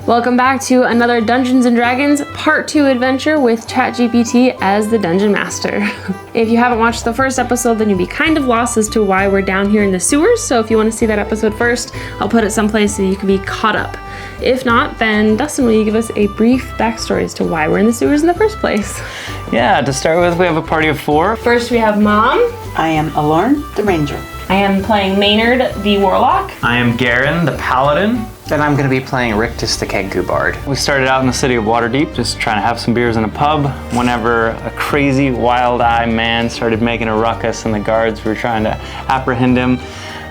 Welcome back to another Dungeons & Dragons Part 2 adventure with ChatGPT as the Dungeon Master. If you haven't watched the first episode, then you'd be kind of lost as to why we're down here in the sewers, so if you want to see that episode first, I'll put it someplace so you can be caught up. If not, then Dustin, will you give us a brief backstory as to why we're in the sewers in the first place? Yeah, to start with, we have a party of 4. First, we have Mom. I am Alorn, the Ranger. I am playing Maynard, the Warlock. I am Garen, the Paladin. Then I'm going to be playing Rictus, the Kenku Bard. We started out in the city of Waterdeep, just trying to have some beers in a pub, whenever a crazy, wild-eyed man started making a ruckus and the guards were trying to apprehend him.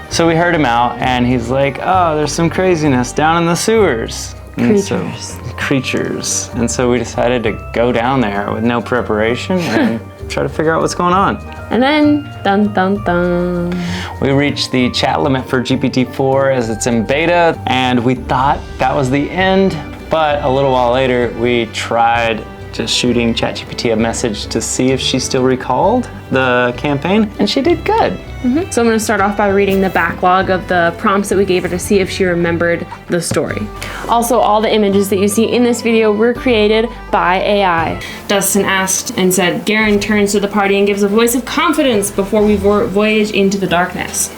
So we heard him out, and he's like, oh, there's some craziness down in the sewers. Creatures. And so we decided to go down there with no preparation and try to figure out what's going on. And then, dun dun dun. We reached the chat limit for GPT-4 as it's in beta, and we thought that was the end, but a little while later, we tried just shooting ChatGPT a message to see if she still recalled the campaign, and she did good. So I'm going to start off by reading the backlog of the prompts that we gave her to see if she remembered the story. Also, all the images that you see in this video were created by AI. Dustin asked and said, Garen turns to the party and gives a voice of confidence before we voyage into the darkness.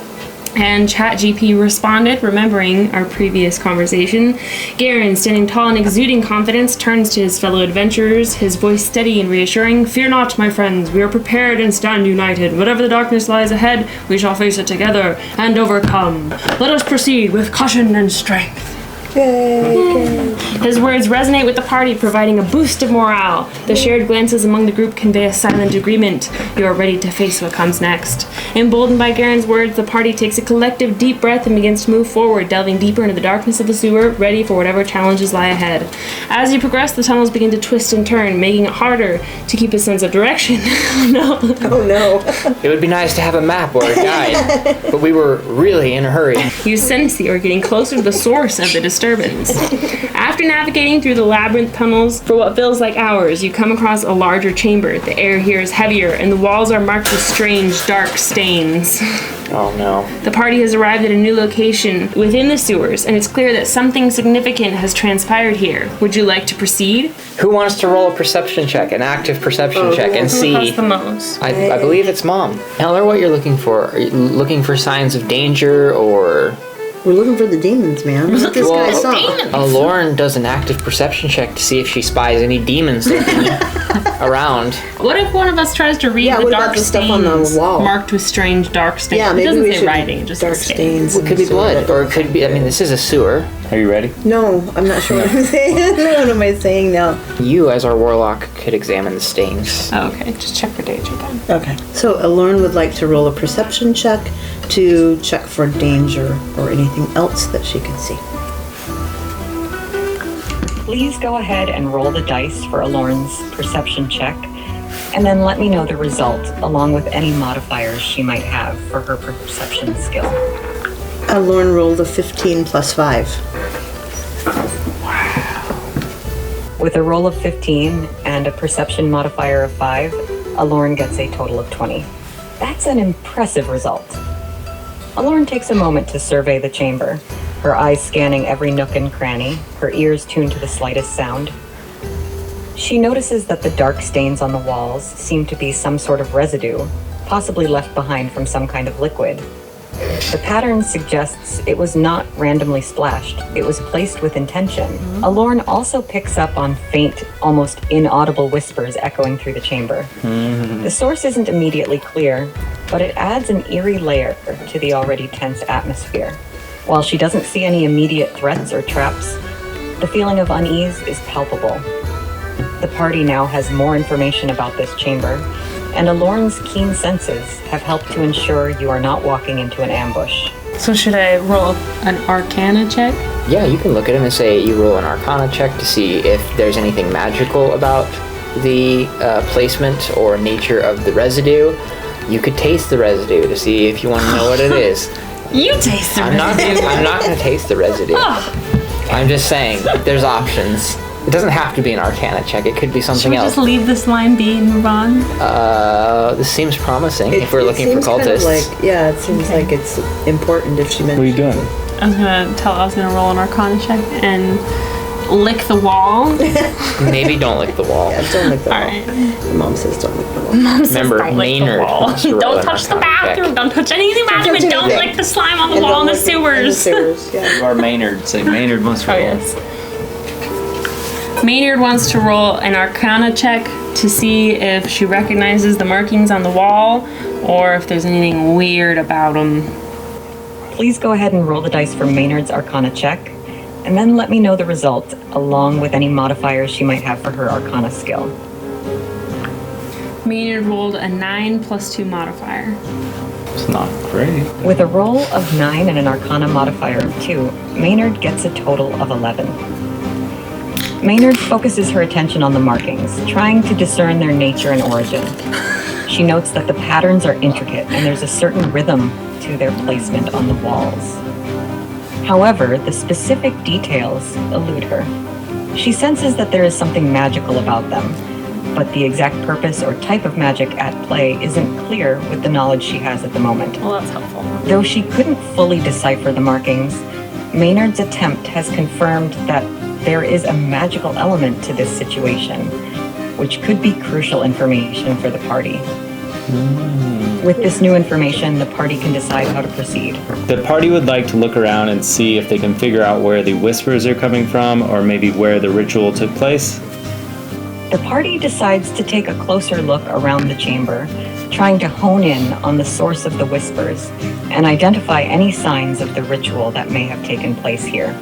And ChatGPT responded, remembering our previous conversation. Garen, standing tall and exuding confidence, turns to his fellow adventurers, his voice steady and reassuring. Fear not, my friends, we are prepared and stand united. Whatever the darkness lies ahead, we shall face it together and overcome. Let us proceed with caution and strength. Yay. His words resonate with the party, providing a boost of morale. The shared glances among the group convey a silent agreement. You are ready to face what comes next. Emboldened by Garen's words, the party takes a collective deep breath and begins to move forward, delving deeper into the darkness of the sewer, ready for whatever challenges lie ahead. As you progress, the tunnels begin to twist and turn, making it harder to keep a sense of direction. Oh no. It would be nice to have a map or a guide, but we were really in a hurry. You sense that you are getting closer to the source of the disturbance. After navigating through the labyrinth tunnels for what feels like hours, you come across a larger chamber. The air here is heavier, and the walls are marked with strange, dark stains. Oh no. The party has arrived at a new location within the sewers, and it's clear that something significant has transpired here. Would you like to proceed? Who wants to roll a perception check, an active perception check, and see? Who has the most? I believe it's Mom. Tell her what you're looking for. Are you looking for signs of danger, or... We're looking for the demons, man. What this guy saw. Lauren does an active perception check to see if she spies any demons lurking around. What if one of us tries to read the dark stains stuff on the wall? Marked with strange dark stains? Yeah, it maybe doesn't we say should writing, it just dark says stains. It could be blood, or it could be, I mean, this is a sewer. Are you ready? No, I'm not sure what I'm saying. What am I saying now? You, as our warlock, could examine the stains. Oh, okay, just check for danger then. Okay. So Alorn would like to roll a perception check to check for danger or anything else that she can see. Please go ahead and roll the dice for Alorn's perception check, and then let me know the result, along with any modifiers she might have for her perception skill. Alorn rolled a 15 plus 5. With a roll of 15 and a perception modifier of 5, Alorn gets a total of 20. That's an impressive result. Alorn takes a moment to survey the chamber, her eyes scanning every nook and cranny, her ears tuned to the slightest sound. She notices that the dark stains on the walls seem to be some sort of residue, possibly left behind from some kind of liquid. The pattern suggests it was not randomly splashed. It was placed with intention. Alorn also picks up on faint, almost inaudible whispers echoing through the chamber. The source isn't immediately clear, but it adds an eerie layer to the already tense atmosphere. While she doesn't see any immediate threats or traps, the feeling of unease is palpable. The party now has more information about this chamber, and Alorn's keen senses have helped to ensure you are not walking into an ambush. So should I roll an Arcana check? Yeah, you can look at him and say you roll an Arcana check to see if there's anything magical about the placement or nature of the residue. You could taste the residue to see if you want to know what it is. You taste the residue. I'm not going to taste the residue. I'm just saying, there's options. It doesn't have to be an Arcana check. It could be something else. Should we just leave this line be and move on? This seems promising if we're looking for cultists. It seems like it's important if she mentioned. What are you doing? I was gonna roll an Arcana check, and don't lick the wall. Maybe don't lick the wall. Yeah, don't lick the wall. Alright. Mom says don't lick the wall. Mom says Remember, don't lick the Maynard wall. wants to roll Don't an touch the arcana check. bathroom. Don't touch anything bathroom. And don't lick the slime on the And wall in don't the lick in the sewers. sewers, yeah. Or Maynard. Say Maynard wants to Oh, roll. yes. Maynard wants to roll an arcana check to see if she recognizes the markings on the wall or if there's anything weird about them. Please go ahead and roll the dice for Maynard's Arcana check, and then let me know the result, along with any modifiers she might have for her Arcana skill. Maynard rolled a 9 plus 2 modifier. It's not great. With a roll of 9 and an Arcana modifier of 2, Maynard gets a total of 11. Maynard focuses her attention on the markings, trying to discern their nature and origin. She notes that the patterns are intricate and there's a certain rhythm to their placement on the walls. However, the specific details elude her. She senses that there is something magical about them, but the exact purpose or type of magic at play isn't clear with the knowledge she has at the moment. Well, that's helpful. Though she couldn't fully decipher the markings, Maynard's attempt has confirmed that there is a magical element to this situation, which could be crucial information for the party. With this new information, the party can decide how to proceed. The party would like to look around and see if they can figure out where the whispers are coming from or maybe where the ritual took place. The party decides to take a closer look around the chamber, trying to hone in on the source of the whispers and identify any signs of the ritual that may have taken place here.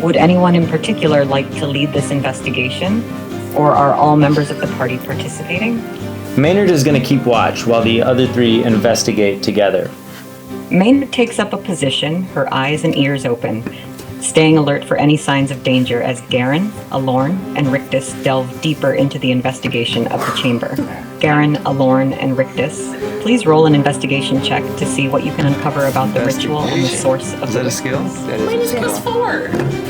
Would anyone in particular like to lead this investigation, or are all members of the party participating? Maynard is going to keep watch while the other three investigate together. Maynard takes up a position, her eyes and ears open, staying alert for any signs of danger as Garen, Alorn, and Rictus delve deeper into the investigation of the chamber. Garen, Alorn, and Rictus, please roll an investigation check to see what you can uncover about the ritual and the source of the skill? Mine is plus 4.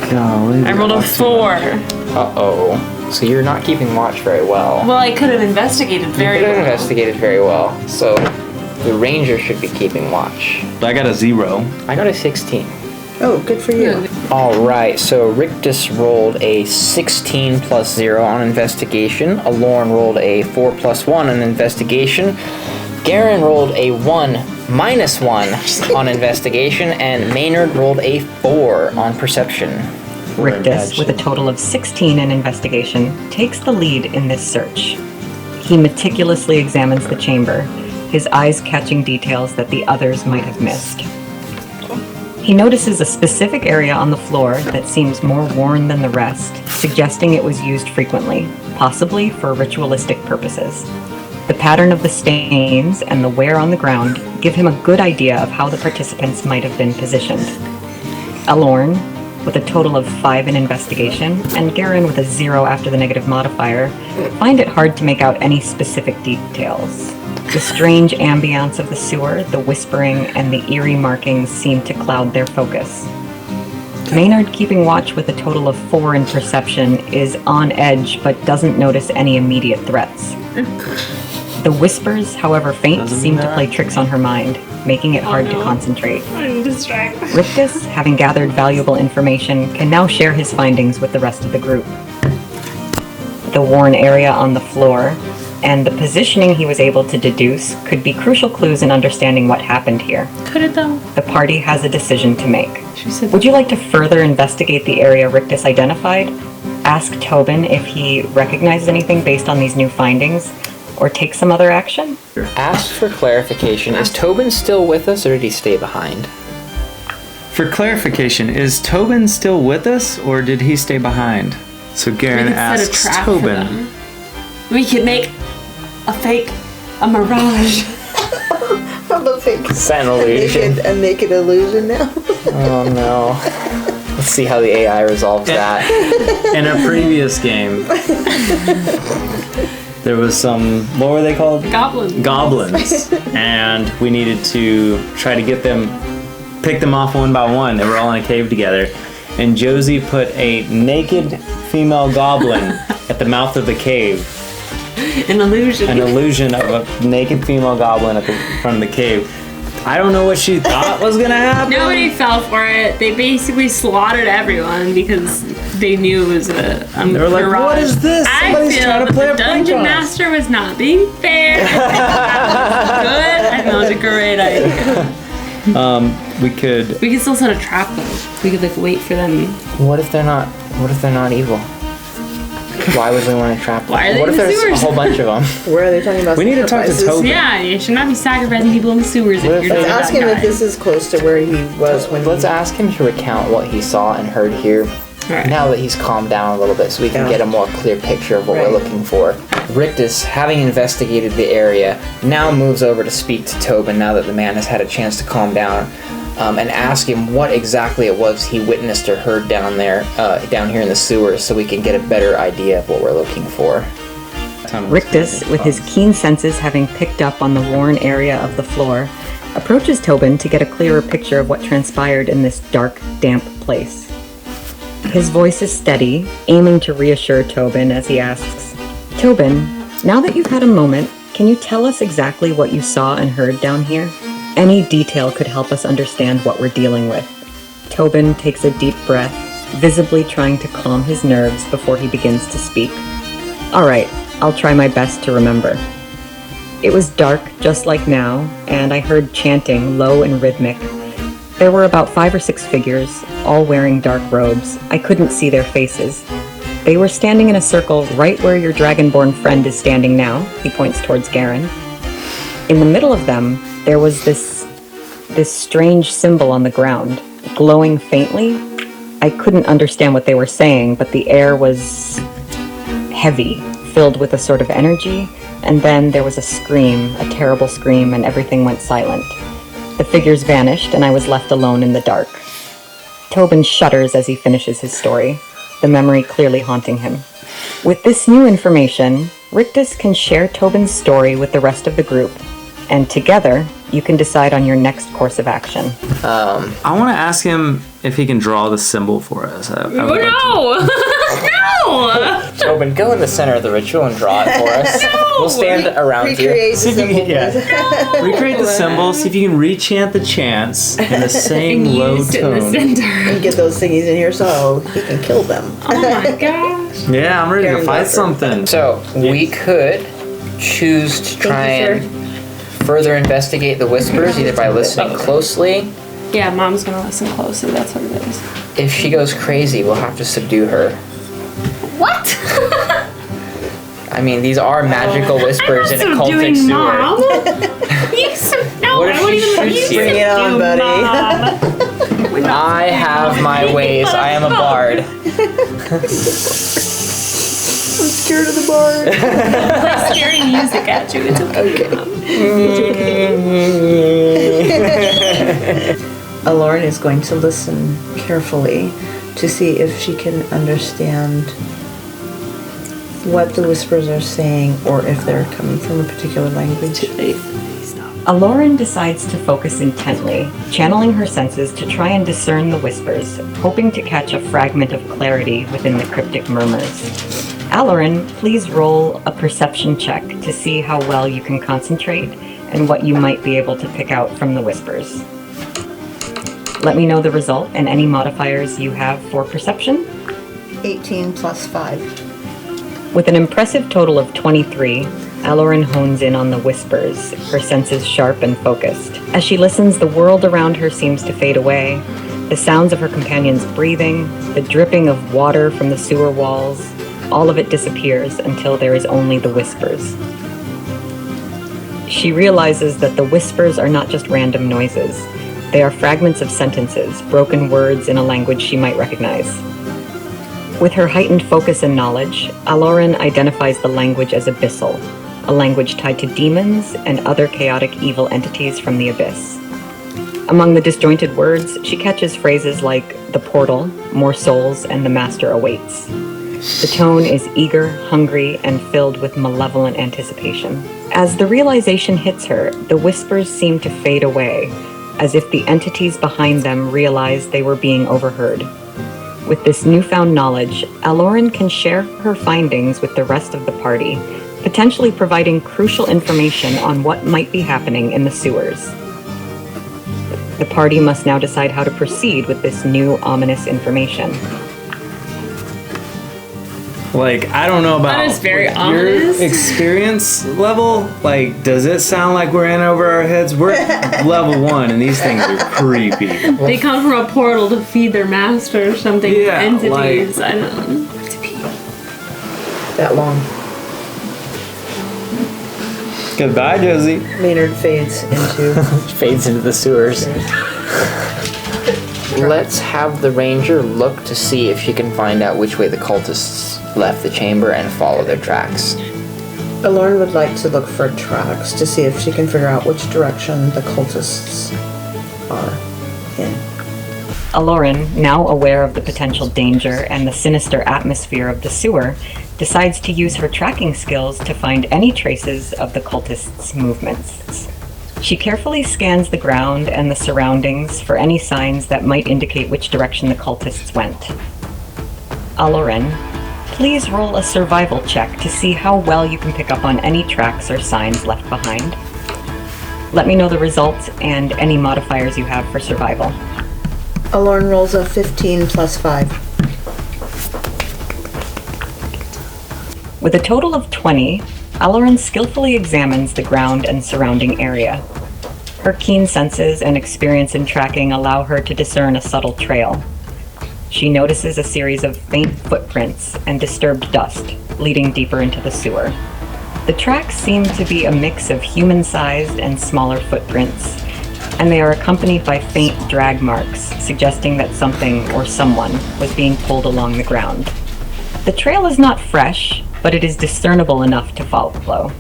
Golly. I rolled a 4. Uh-oh. So you're not keeping watch very well. Well, I could have investigated very You could have well. investigated very well. So the ranger should be keeping watch. I got a 0. I got a 16. Oh, good for you. All right, so Rictus rolled a 16 plus 0 on investigation. Alorn rolled a 4 plus 1 on investigation. Garen rolled a 1 minus 1 on investigation. And Maynard rolled a 4 on perception. Rictus, with a total of 16 in investigation, takes the lead in this search. He meticulously examines the chamber, his eyes catching details that the others might have missed. He notices a specific area on the floor that seems more worn than the rest, suggesting it was used frequently, possibly for ritualistic purposes. The pattern of the stains and the wear on the ground give him a good idea of how the participants might have been positioned. Alorn, with a total of 5 in investigation, and Garen with a 0 after the negative modifier, find it hard to make out any specific details. The strange ambience of the sewer, the whispering, and the eerie markings seem to cloud their focus. Maynard, keeping watch with a total of 4 in perception, is on edge but doesn't notice any immediate threats. The whispers, however faint, seem to play tricks on her mind, making it hard to concentrate. I'm distracted. Rictus, having gathered valuable information, can now share his findings with the rest of the group. The worn area on the floor, and the positioning he was able to deduce could be crucial clues in understanding what happened here. Could it though? The party has a decision to make. She said, Would you like to further investigate the area Rictus identified? Ask Tobin if he recognizes anything based on these new findings, or take some other action? Ask for clarification. Is Tobin still with us, or did he stay behind? For clarification, is Tobin still with us or did he stay behind? So Garen we could set a asks trap for Tobin. them. We could make a mirage. I'm a fake. Is that an illusion? A naked illusion now. Oh no. Let's see how the AI resolves that. In a previous game, there was some, what were they called? Goblins. And we needed to try to get them, pick them off one by one. They were all in a cave together. And Josie put a naked female goblin at the mouth of the cave. An illusion. An illusion of a naked female goblin at the front of the cave. I don't know what she thought was gonna happen. Nobody fell for it. They basically slaughtered everyone because they knew it was a They were like, mirage. what is this? I Somebody's feel trying to that play the a prank dungeon on us. master was not being fair. Good. I thought it was a great idea. We could. We could still set a trap though. We could like wait for them. What if they're not? What if they're not evil? Why would we want to trap them? Why are they what in if the there's sewers? a whole bunch of them? Where are they talking about? We need to talk to sacrifices? Toby. Yeah, you should not be sacrificing people in the sewers What if if you're they- doing Let's ask that him if guy. this is close to where he was when Let's ask him to recount what he saw and heard here. Alright. Now that he's calmed down a little bit, so we can Yeah. get a more clear picture of what we're Right. looking for. Rictus, having investigated the area, now moves over to speak to Tobin now that the man has had a chance to calm down, and ask him what exactly it was he witnessed or heard down there, down here in the sewers, so we can get a better idea of what we're looking for. Rictus, with his keen senses having picked up on the worn area of the floor, approaches Tobin to get a clearer picture of what transpired in this dark, damp place. His voice is steady, aiming to reassure Tobin as he asks, Tobin, now that you've had a moment, can you tell us exactly what you saw and heard down here? Any detail could help us understand what we're dealing with. Tobin takes a deep breath, visibly trying to calm his nerves before he begins to speak. All right, I'll try my best to remember. It was dark, just like now, and I heard chanting, low and rhythmic. There were about 5 or 6 figures, all wearing dark robes. I couldn't see their faces. They were standing in a circle right where your dragonborn friend is standing now. He points towards Garen. In the middle of them, there was this strange symbol on the ground, glowing faintly. I couldn't understand what they were saying, but the air was heavy, filled with a sort of energy, and then there was a scream, a terrible scream, and everything went silent. The figures vanished, and I was left alone in the dark. Tobin shudders as he finishes his story, the memory clearly haunting him. With this new information, Rictus can share Tobin's story with the rest of the group, and together, you can decide on your next course of action. I want to ask him if he can draw the symbol for us. I would like to- No! No! Tobin, go in the center of the ritual and draw it for us. We'll stand around you. recreate the See if you symbol. can, recreate the symbol, see if you can rechant the chants in the same And low you sit in the tone. center. And get those thingies in here so he can kill them. Oh my gosh. Yeah, I'm ready to Garen, fight go first. something. So, we could choose to try Thank you, and further investigate the whispers, either by listening closely. Yeah, Mom's gonna listen closely. That's what it is. If she goes crazy, we'll have to subdue her. What? I mean, these are magical whispers in a cultic Doing sewer. Mom. No, What if I won't she even shoots you? Bring it on, do buddy. Mom. I have my ways. I am a bard. I'm scared of the bar. Play scary music at you. It's okay. Lauren is going to listen carefully to see if she can understand what the whispers are saying or if they're coming from a particular language. Aloran decides to focus intently, channeling her senses to try and discern the whispers, hoping to catch a fragment of clarity within the cryptic murmurs. Aloran, please roll a perception check to see how well you can concentrate and what you might be able to pick out from the whispers. Let me know the result and any modifiers you have for perception. 18 plus 5. With an impressive total of 23, Aloran hones in on the whispers, her senses sharp and focused. As she listens, the world around her seems to fade away. The sounds of her companions' breathing, the dripping of water from the sewer walls, all of it disappears until there is only the whispers. She realizes that the whispers are not just random noises. They are fragments of sentences, broken words in a language she might recognize. With her heightened focus and knowledge, Aloran identifies the language as abyssal, a language tied to demons and other chaotic evil entities from the abyss. Among the disjointed words, she catches phrases like the portal, more souls, and the master awaits. The tone is eager, hungry, and filled with malevolent anticipation. As the realization hits her, the whispers seem to fade away, as if the entities behind them realized they were being overheard. With this newfound knowledge, Aloran can share her findings with the rest of the party, potentially providing crucial information on what might be happening in the sewers. The party must now decide how to proceed with this new ominous information. Like, I don't know about That is very your ominous. experience level. Like, does it sound like we're in over our heads? We're level 1, and these things are creepy. They come from a portal to feed their master or something. Yeah, Entities. like- I don't know. That long. Goodbye, Josie. Maynard fades into. Fades into the sewers. Let's have the ranger look to see if she can find out which way the cultists left the chamber and follow their tracks. Alorn would like to look for tracks to see if she can figure out which direction the cultists are in. Aloran, now aware of the potential danger and the sinister atmosphere of the sewer, decides to use her tracking skills to find any traces of the cultists' movements. She carefully scans the ground and the surroundings for any signs that might indicate which direction the cultists went. Aloran, please roll a survival check to see how well you can pick up on any tracks or signs left behind. Let me know the results and any modifiers you have for survival. Alorn rolls a 15 plus 5. With a total of 20, Aloran skillfully examines the ground and surrounding area. Her keen senses and experience in tracking allow her to discern a subtle trail. She notices a series of faint footprints and disturbed dust leading deeper into the sewer. The tracks seem to be a mix of human-sized and smaller footprints, and they are accompanied by faint drag marks, suggesting that something or someone was being pulled along the ground. The trail is not fresh, but it is discernible enough to follow.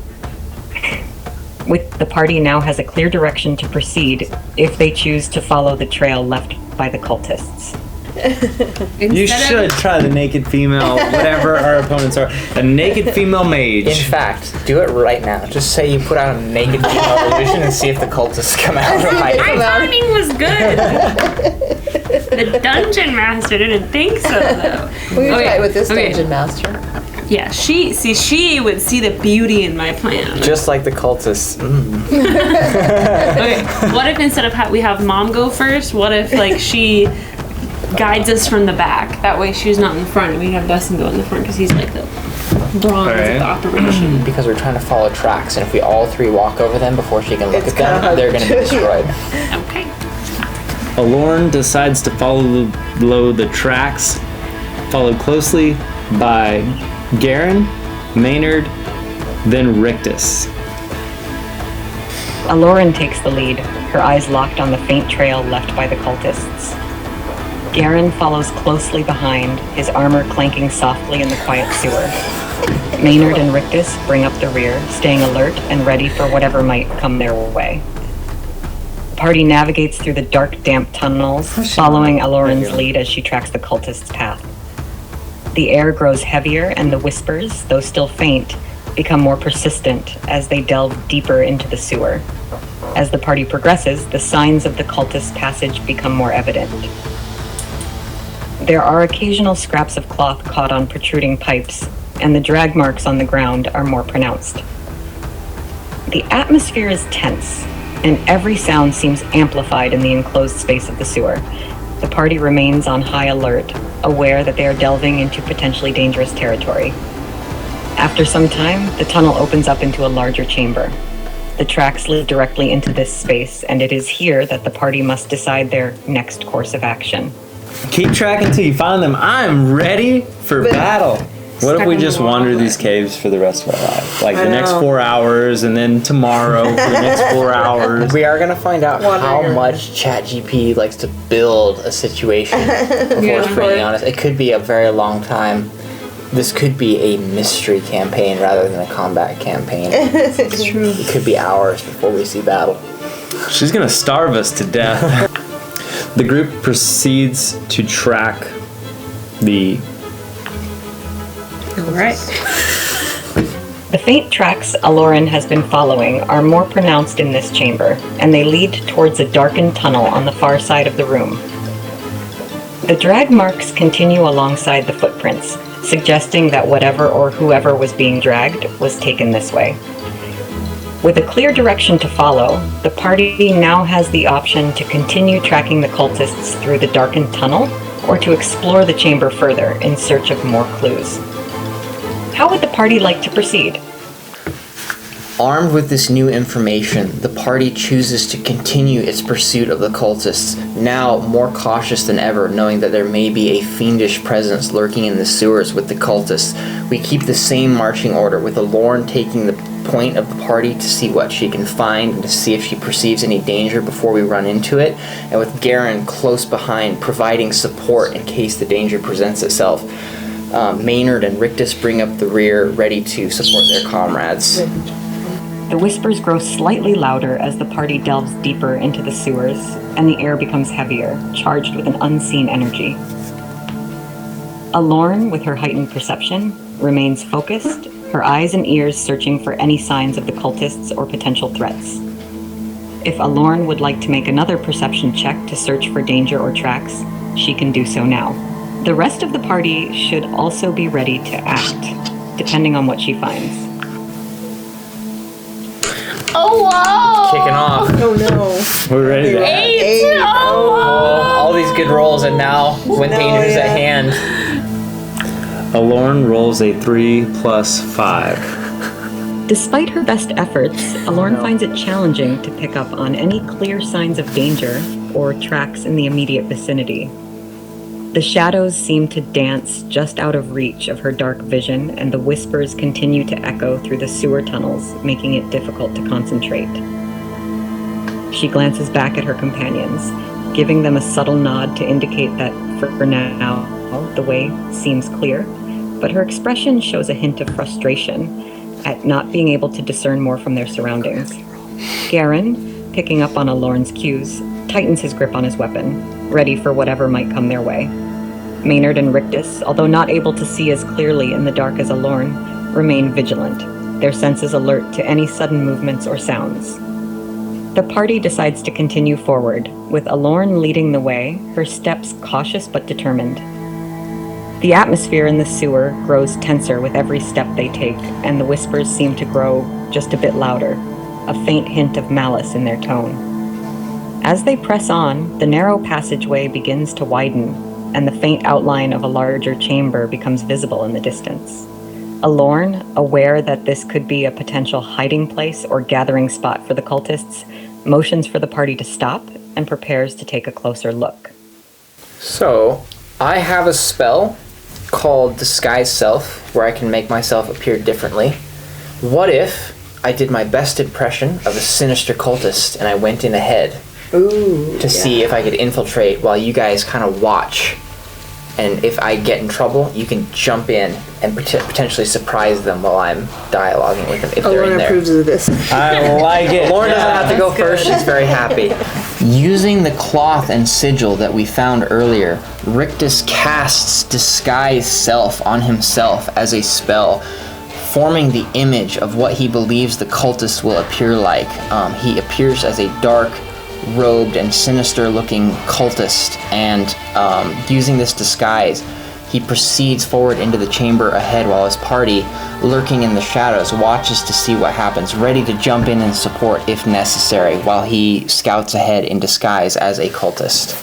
The party now has a clear direction to proceed if they choose to follow the trail left by the cultists. You should try the naked female, whatever our opponents are. A naked female mage. In fact, do it right now. Just say you put out a naked female illusion and see if the cultists come out right. My timing was good. The dungeon master didn't think so, though. We can try it with this okay. dungeon master. Yeah, she would see the beauty in my plan. Just like the cultists. Okay, what if instead of we have mom go first? What if she guides us from the back? That way she's not in the front, and we have Dustin go in the front because he's like the bronze of the operation. Because we're trying to follow tracks, and if we all three walk over them before she can look It's at kinda them, hard they're going to be to- destroyed. Okay. Alorn decides to follow the tracks, followed closely by Garen, Maynard, then Rictus. Aloran takes the lead, her eyes locked on the faint trail left by the cultists. Garen follows closely behind, his armor clanking softly in the quiet sewer. Maynard and Rictus bring up the rear, staying alert and ready for whatever might come their way. The party navigates through the dark, damp tunnels, following Aloran's lead as she tracks the cultists' path. The air grows heavier and the whispers, though still faint, become more persistent as they delve deeper into the sewer. As the party progresses, the signs of the cultist passage become more evident. There are occasional scraps of cloth caught on protruding pipes, and the drag marks on the ground are more pronounced. The atmosphere is tense, and every sound seems amplified in the enclosed space of the sewer. The party remains on high alert, aware that they are delving into potentially dangerous territory. After some time, the tunnel opens up into a larger chamber. The tracks lead directly into this space, and it is here that the party must decide their next course of action. Keep tracking until you find them. I'm ready for battle. What if we just wander these caves for the rest of our life? Like I the next know. 4 hours, and then tomorrow for the next 4 hours. We are going to find out how Wondering. much ChatGPT likes to build a situation before Yeah. it's bringing on us. It could be a very long time. This could be a mystery campaign rather than a combat campaign. It's true. It could be hours before we see battle. She's gonna starve us to death. The group proceeds to track the All right. The faint tracks Aloran has been following are more pronounced in this chamber, and they lead towards a darkened tunnel on the far side of the room. The drag marks continue alongside the footprints, suggesting that whatever or whoever was being dragged was taken this way. With a clear direction to follow, the party now has the option to continue tracking the cultists through the darkened tunnel or to explore the chamber further in search of more clues. How would the party like to proceed? Armed with this new information, the party chooses to continue its pursuit of the cultists, now more cautious than ever, knowing that there may be a fiendish presence lurking in the sewers with the cultists. We keep the same marching order, with Alorn taking the point of the party to see what she can find and to see if she perceives any danger before we run into it, and with Garen close behind, providing support in case the danger presents itself. Maynard and Rictus bring up the rear, ready to support their comrades. The whispers grow slightly louder as the party delves deeper into the sewers, and the air becomes heavier, charged with an unseen energy. Alorn, with her heightened perception, remains focused, her eyes and ears searching for any signs of the cultists or potential threats. If Alorn would like to make another perception check to search for danger or tracks, she can do so now. The rest of the party should also be ready to act, depending on what she finds. Oh, wow! Kicking off. Oh no. We're ready to Eight! Oh, wow! All these good rolls, and now when danger is at hand. Alorn rolls a 3 plus 5. Despite her best efforts, Alorn finds it challenging to pick up on any clear signs of danger or tracks in the immediate vicinity. The shadows seem to dance just out of reach of her dark vision, and the whispers continue to echo through the sewer tunnels, making it difficult to concentrate. She glances back at her companions, giving them a subtle nod to indicate that for now, the way seems clear, but her expression shows a hint of frustration at not being able to discern more from their surroundings. Garen, picking up on Alorn's cues, tightens his grip on his weapon, ready for whatever might come their way. Maynard and Rictus, although not able to see as clearly in the dark as Alorn, remain vigilant, their senses alert to any sudden movements or sounds. The party decides to continue forward, with Alorn leading the way, her steps cautious but determined. The atmosphere in the sewer grows tenser with every step they take, and the whispers seem to grow just a bit louder, a faint hint of malice in their tone. As they press on, the narrow passageway begins to widen, and the faint outline of a larger chamber becomes visible in the distance. Alorn, aware that this could be a potential hiding place or gathering spot for the cultists, motions for the party to stop and prepares to take a closer look. So, I have a spell called Disguise Self, where I can make myself appear differently. What if I did my best impression of a sinister cultist and I went in ahead to see if I could infiltrate while you guys kind of watch? And if I get in trouble, you can jump in and potentially surprise them while I'm dialoguing with them if they're in there. approves of this. I like it. Lauren doesn't have to go first. She's very happy. Using the cloth and sigil that we found earlier, Rictus casts Disguise Self on himself as a spell, forming the image of what he believes the cultist will appear like. He appears as a dark, robed and sinister-looking cultist, and using this disguise, he proceeds forward into the chamber ahead while his party, lurking in the shadows, watches to see what happens, ready to jump in and support if necessary, while he scouts ahead in disguise as a cultist.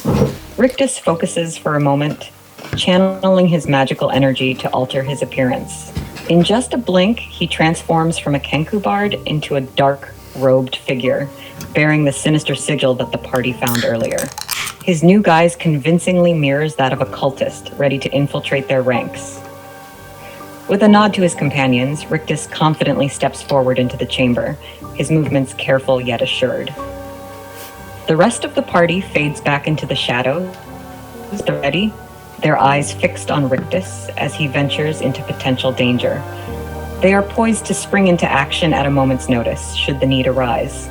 Rictus focuses for a moment, channeling his magical energy to alter his appearance. In just a blink, he transforms from a Kenku bard into a dark, robed figure, bearing the sinister sigil that the party found earlier. His new guise convincingly mirrors that of a cultist, ready to infiltrate their ranks. With a nod to his companions, Rictus confidently steps forward into the chamber, his movements careful yet assured. The rest of the party fades back into the shadows, ready, their eyes fixed on Rictus as he ventures into potential danger. They are poised to spring into action at a moment's notice, should the need arise.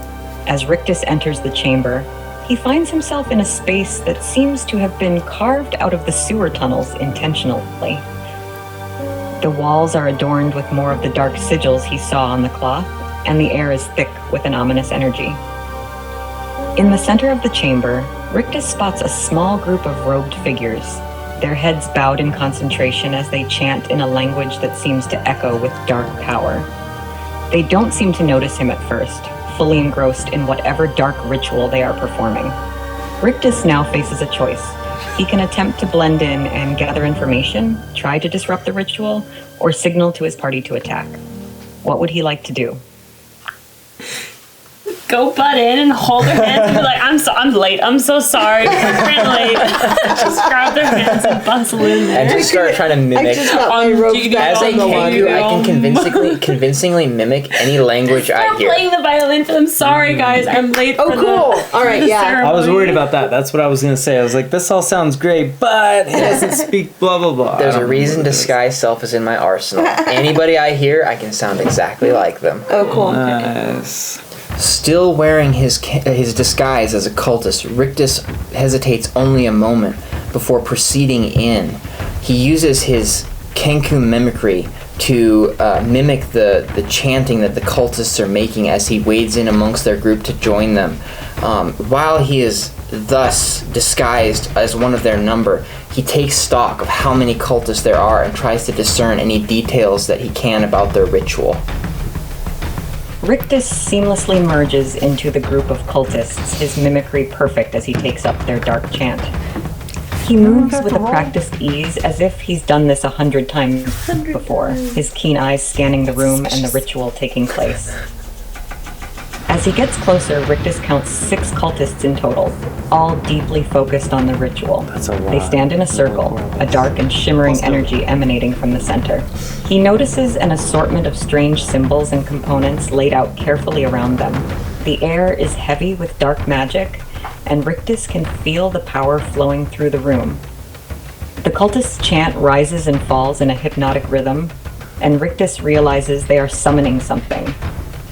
As Rictus enters the chamber, he finds himself in a space that seems to have been carved out of the sewer tunnels intentionally. The walls are adorned with more of the dark sigils he saw on the cloth, and the air is thick with an ominous energy. In the center of the chamber, Rictus spots a small group of robed figures, their heads bowed in concentration as they chant in a language that seems to echo with dark power. They don't seem to notice him at first, fully engrossed in whatever dark ritual they are performing. Rictus now faces a choice. He can attempt to blend in and gather information, try to disrupt the ritual, or signal to his party to attack. What would he like to do? Go butt in and hold their hands and be like, I'm late. I'm so sorry. I'm late. Just grab their hands and bustle in there. And just start trying to I mimic. just got my robes back As I on the can do, I one. can convincingly mimic any language I I'm hear. playing the violin for them. Sorry, guys. I'm late Oh, for cool. the All right, yeah. ceremony. I was worried about that. That's what I was gonna say. I was like, this all sounds great, but he doesn't speak blah blah blah. There's I a don't reason know. disguise self is in my arsenal. Anybody I hear, I can sound exactly like them. Oh, cool. Nice. Still wearing his disguise as a cultist, Rictus hesitates only a moment before proceeding in. He uses his Kenku mimicry to mimic the chanting that the cultists are making as he wades in amongst their group to join them. While he is thus disguised as one of their number, he takes stock of how many cultists there are and tries to discern any details that he can about their ritual. Rictus seamlessly merges into the group of cultists, his mimicry perfect as he takes up their dark chant. He moves with a practiced ease as if he's done this 100 times before, his keen eyes scanning the room and the ritual taking place. As he gets closer, Rictus counts 6 cultists in total, all deeply focused on the ritual. That's a lot. They stand in a circle, a dark and shimmering energy emanating from the center. He notices an assortment of strange symbols and components laid out carefully around them. The air is heavy with dark magic, and Rictus can feel the power flowing through the room. The cultists' chant rises and falls in a hypnotic rhythm, and Rictus realizes they are summoning something.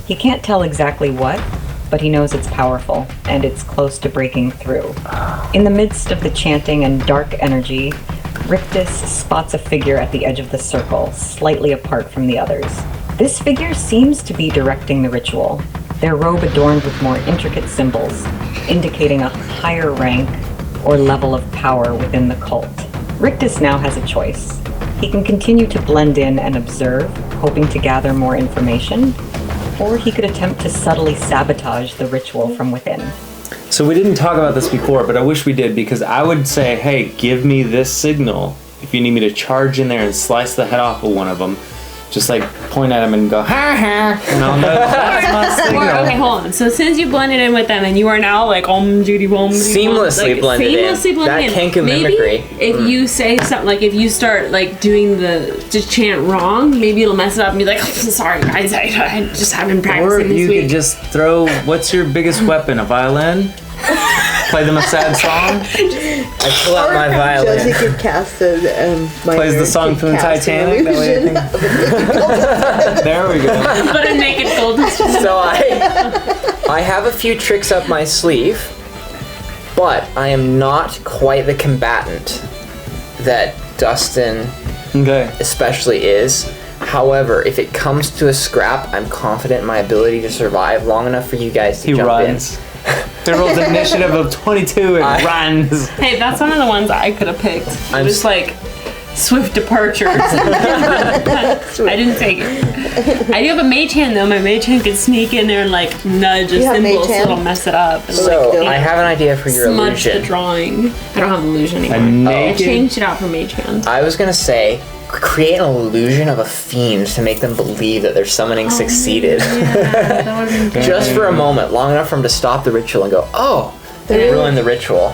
He can't tell exactly what, but he knows it's powerful, and it's close to breaking through. In the midst of the chanting and dark energy, Rictus spots a figure at the edge of the circle, slightly apart from the others. This figure seems to be directing the ritual, their robe adorned with more intricate symbols, indicating a higher rank or level of power within the cult. Rictus now has a choice. He can continue to blend in and observe, hoping to gather more information, or he could attempt to subtly sabotage the ritual from within. So we didn't talk about this before, but I wish we did, because I would say, hey, give me this signal if you need me to charge in there and slice the head off of one of them. Just like point at him and go, ha ha, and I'll know that's my signal. Okay, hold on. So since you blended in with them and you are now like Judy Seamlessly blended in. That Kenku maybe mimicry. If you say something like if you start like doing the just chant wrong, maybe it'll mess it up and be like, oh, sorry guys, I just haven't been Or practicing this you week. could just throw, what's your biggest weapon, a violin? Play them a sad song? I pull out my violin. Josie could cast a Plays the song from the Titanic? That way there we go. But a naked cultist. So I have a few tricks up my sleeve, but I am not quite the combatant that Dustin Okay. especially is. However, if it comes to a scrap, I'm confident in my ability to survive long enough for you guys to He jump runs. He rolls an initiative of 22 and runs. Hey, that's one of the ones I could have picked. I'm Just like swift departure. I didn't take it. I do have a mage hand though. My mage hand could sneak in there and like nudge a You have symbol mage so hand? it'll mess it up. And, So like, I have an idea for your smudge the illusion. drawing. I don't have illusion A anymore. I naked. changed it out for mage hand. I was gonna say, create an illusion of a fiend to make them believe that their summoning succeeded. That would have been good. Just for a moment, long enough for them to stop the ritual and go, oh, they ruined the ritual.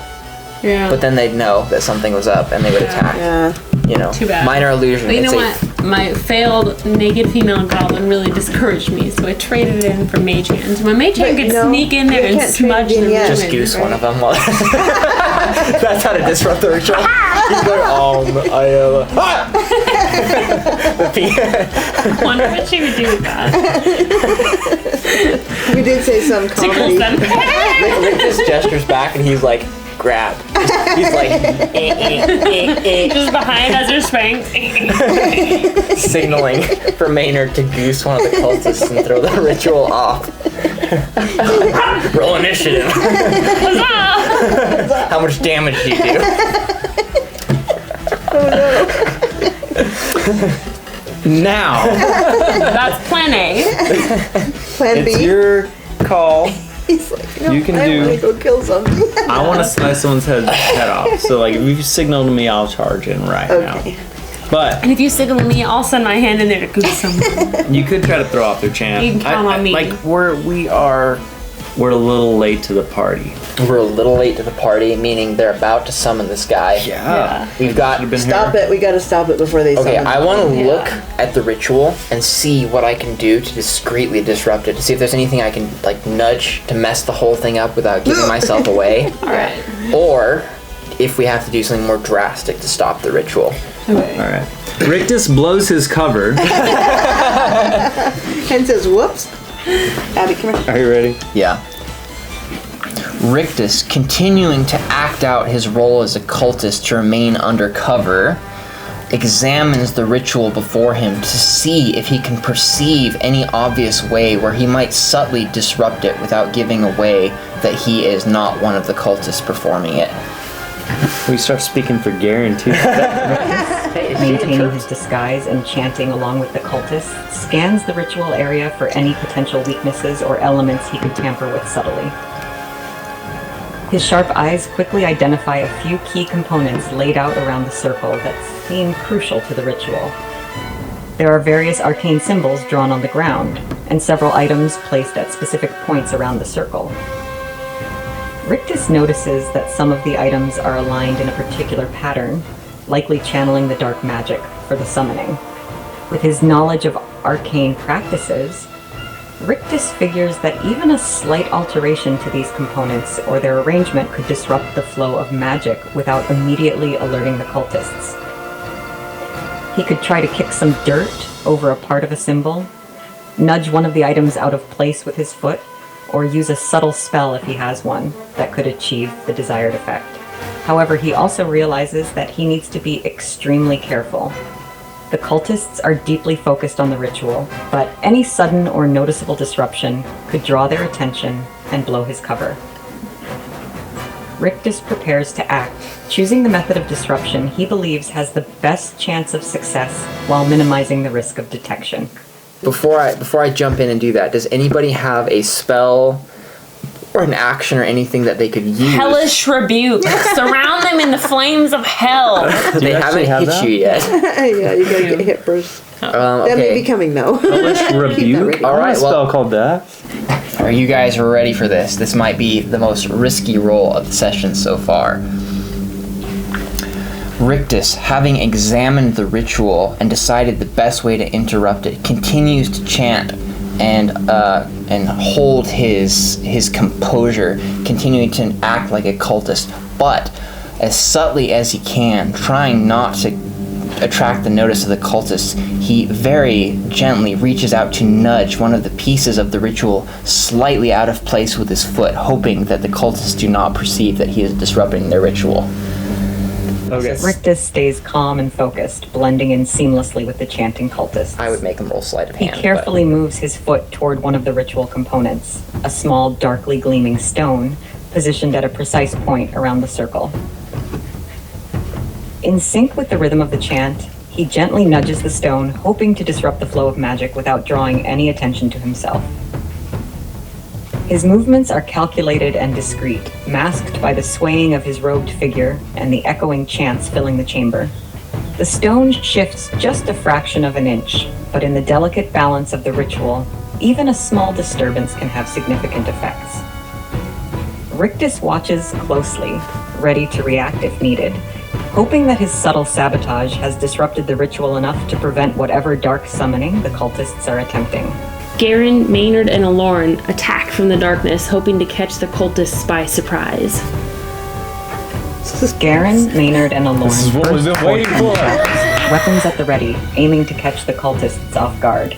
Yeah. But then they'd know that something was up and they would attack. Yeah. You know, Too bad. minor illusion. But you know It's what? My failed naked female goblin really discouraged me, so I traded it in for mage hand. My mage hand But could no, sneak in there you and can't trade smudge the vignettes. Just ruin, goose one right? of them. While that's how to disrupt the ritual. He's like, the fiend. Wonder what she would do with that. We did say some Tickles comedy. them. Rick just gestures back and he's like, grab. He's like, Just behind as they're spraying. signaling for Maynard to goose one of the cultists and throw the ritual off. Roll initiative. How much damage do you do? Now. That's plan A. Plan B. It's your call. He's like, no, You can I do- want to go kill something. I want to slice someone's head off. So like, if you signal to me, I'll charge in right Okay. now. But And if you signal me, I'll send my hand in there to goose someone. you could try to throw off their chant. You can count on me. Like we're a little late to the party. We're a little late to the party, meaning they're about to summon this guy. Yeah. We've got. Should've been Stop here. it. We got to stop it before they Okay, summon I him. want to look at the ritual and see what I can do to discreetly disrupt it, to see if there's anything I can like nudge to mess the whole thing up without giving myself away. Alright. Or if we have to do something more drastic to stop the ritual. All right. Rictus blows his cover. And says, whoops. Abby, come here. Are you ready? Yeah. Rictus, continuing to act out his role as a cultist to remain undercover, examines the ritual before him to see if he can perceive any obvious way where he might subtly disrupt it without giving away that he is not one of the cultists performing it. We start speaking for Garen too. Maintaining his disguise and chanting along with the cultists, scans the ritual area for any potential weaknesses or elements he could tamper with subtly. His sharp eyes quickly identify a few key components laid out around the circle that seem crucial to the ritual. There are various arcane symbols drawn on the ground, and several items placed at specific points around the circle. Rictus notices that some of the items are aligned in a particular pattern, likely channeling the dark magic for the summoning. With his knowledge of arcane practices, Rictus figures that even a slight alteration to these components or their arrangement could disrupt the flow of magic without immediately alerting the cultists. He could try to kick some dirt over a part of a symbol, nudge one of the items out of place with his foot, or use a subtle spell if he has one that could achieve the desired effect. However, he also realizes that he needs to be extremely careful. The cultists are deeply focused on the ritual, but any sudden or noticeable disruption could draw their attention and blow his cover. Rictus prepares to act, choosing the method of disruption he believes has the best chance of success while minimizing the risk of detection. Before I jump in and do that, does anybody have a spell or an action or anything that they could use? Hellish rebuke. Surround them in the flames of hell. They haven't have hit that? you yet. Yeah, you gotta get hit first. That may be Okay. coming though. Hellish Keep that rebuke. ready. All right. A spell Well, called that. are you guys ready for this? This might be the most risky roll of the session so far. Rictus, having examined the ritual and decided the best way to interrupt it, continues to chant and hold his composure, continuing to act like a cultist, but as subtly as he can, trying not to attract the notice of the cultists, he very gently reaches out to nudge one of the pieces of the ritual slightly out of place with his foot, hoping that the cultists do not perceive that he is disrupting their ritual. Okay. Rictus stays calm and focused, blending in seamlessly with the chanting cultists. I would make him roll sleight of He hand. carefully moves his foot toward one of the ritual components, a small, darkly gleaming stone, positioned at a precise point around the circle. In sync with the rhythm of the chant, he gently nudges the stone, hoping to disrupt the flow of magic without drawing any attention to himself. His movements are calculated and discreet, masked by the swaying of his robed figure and the echoing chants filling the chamber. The stone shifts just a fraction of an inch, but in the delicate balance of the ritual, even a small disturbance can have significant effects. Rictus watches closely, ready to react if needed, hoping that his subtle sabotage has disrupted the ritual enough to prevent whatever dark summoning the cultists are attempting. Garen, Maynard, and Alorn attack from the darkness, hoping to catch the cultists by surprise. Garen, Maynard, and Alorn This is what we've been waiting for. weapons at the ready, aiming to catch the cultists off guard.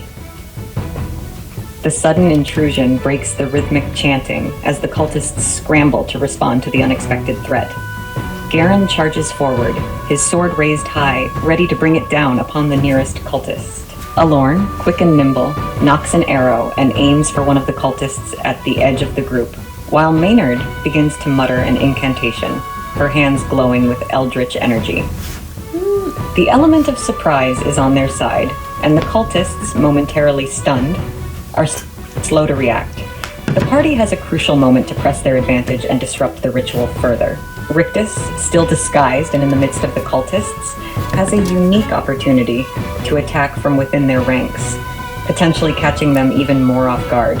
The sudden intrusion breaks the rhythmic chanting as the cultists scramble to respond to the unexpected threat. Garen charges forward, his sword raised high, ready to bring it down upon the nearest cultist. Alorn, quick and nimble, nocks an arrow and aims for one of the cultists at the edge of the group, while Maynard begins to mutter an incantation, her hands glowing with eldritch energy. The element of surprise is on their side, and the cultists, momentarily stunned, are slow to react. The party has a crucial moment to press their advantage and disrupt the ritual further. Rictus, still disguised and in the midst of the cultists, has a unique opportunity to attack from within their ranks, potentially catching them even more off guard.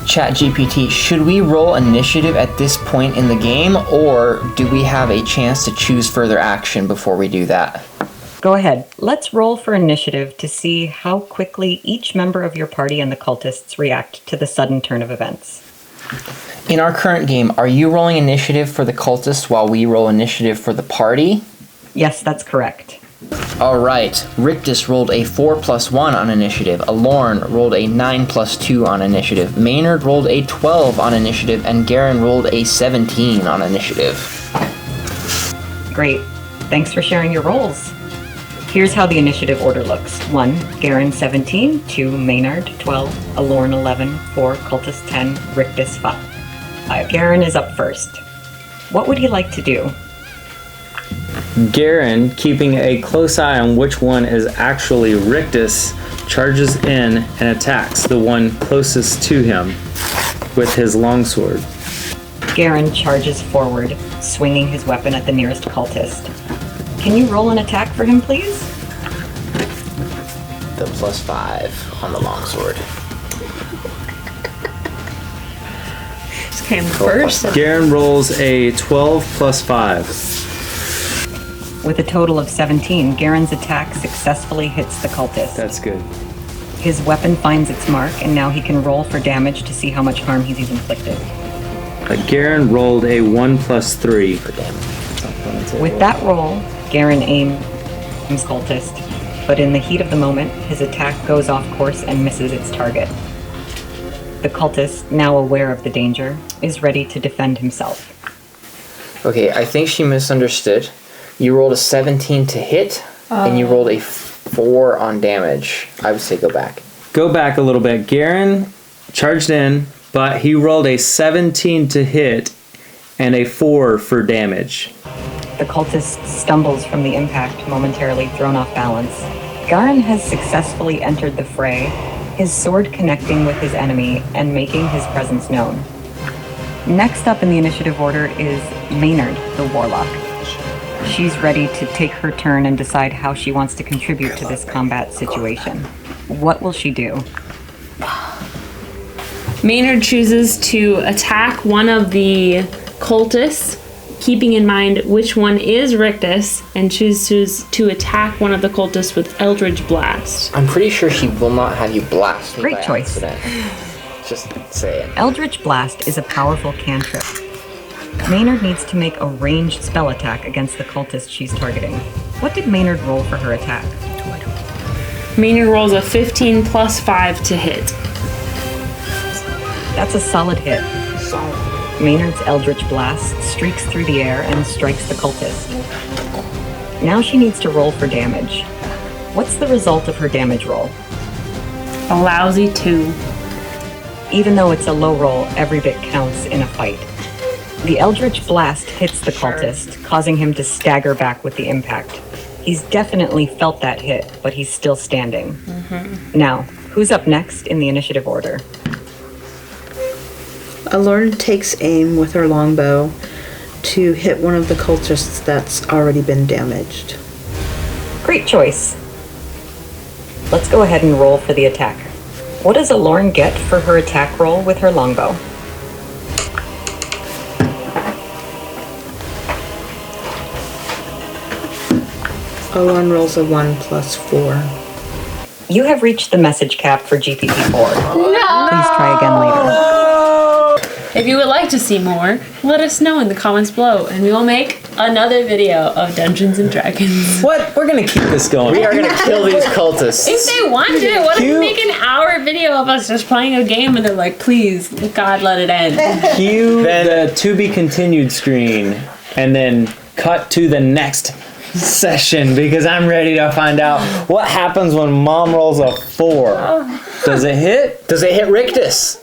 ChatGPT, should we roll initiative at this point in the game, or do we have a chance to choose further action before we do that? Go ahead. Let's roll for initiative to see how quickly each member of your party and the cultists react to the sudden turn of events. In our current game, are you rolling initiative for the cultists while we roll initiative for the party? Yes, that's correct. All right. Rictus rolled a 4+1 on initiative. Alorn rolled a 9+2 on initiative. Maynard rolled a 12 on initiative, and Garen rolled a 17 on initiative. Great. Thanks for sharing your rolls. Here's how the initiative order looks. 1, Garen 17, 2, Maynard 12, Alorn 11, 4, Cultist 10, Rictus 5. Garen is up first. What would he like to do? Garen, keeping a close eye on which one is actually Rictus, charges in and attacks the one closest to him with his longsword. Garen charges forward, swinging his weapon at the nearest cultist. Can you roll an attack for him, please? The +5 on the longsword. Just came first. Garen rolls a 12 plus 5. With a total of 17, Garen's attack successfully hits the cultist. That's good. His weapon finds its mark, and now he can roll for damage to see how much harm he's inflicted. Garen rolled a 1 plus 3 For damage. With that roll, Garen aims cultist, but in the heat of the moment, his attack goes off course and misses its target. The cultist, now aware of the danger, is ready to defend himself. Okay, I think she misunderstood. You rolled a 17 to hit, and you rolled a 4 on damage. I would say go back. Go back a little bit. Garen charged in, but he rolled a 17 to hit and a 4 for damage. The cultist stumbles from the impact, momentarily thrown off balance. Garen has successfully entered the fray, his sword connecting with his enemy and making his presence known. Next up in the initiative order is Maynard, the warlock. She's ready to take her turn and decide how she wants to contribute to this combat situation. What will she do? Maynard chooses to attack one of the cultists, keeping in mind which one is Rictus, and chooses to attack one of the cultists with Eldritch Blast. I'm pretty sure she will not have you blast me Great by choice. accident. Just saying. Eldritch Blast is a powerful cantrip. Maynard needs to make a ranged spell attack against the cultist she's targeting. What did Maynard roll for her attack? Maynard rolls a 15 plus 5 to hit. That's a solid hit. Maynard's Eldritch Blast streaks through the air and strikes the cultist. Now she needs to roll for damage. What's the result of her damage roll? A lousy 2. Even though it's a low roll, every bit counts in a fight. The Eldritch Blast hits the cultist, causing him to stagger back with the impact. He's definitely felt that hit, but he's still standing. Now, who's up next in the initiative order? Alorn takes aim with her longbow to hit one of the cultists that's already been damaged. Great choice. Let's go ahead and roll for the attack. What does Alorn get for her attack roll with her longbow? Alorn rolls a 1 plus 4. You have reached the message cap for GPT-4. No! Please try again later. If you would like to see more, let us know in the comments below, and we will make another video of Dungeons and Dragons. What? We're gonna keep this going. We are gonna kill these cultists. If they want to, what if we Cute. make an hour video of us just playing a game and they're like, please, God, let it end. Cue the to be continued screen and then cut to the next session because I'm ready to find out what happens when Mom rolls a 4. Does it hit? Does it hit Rictus?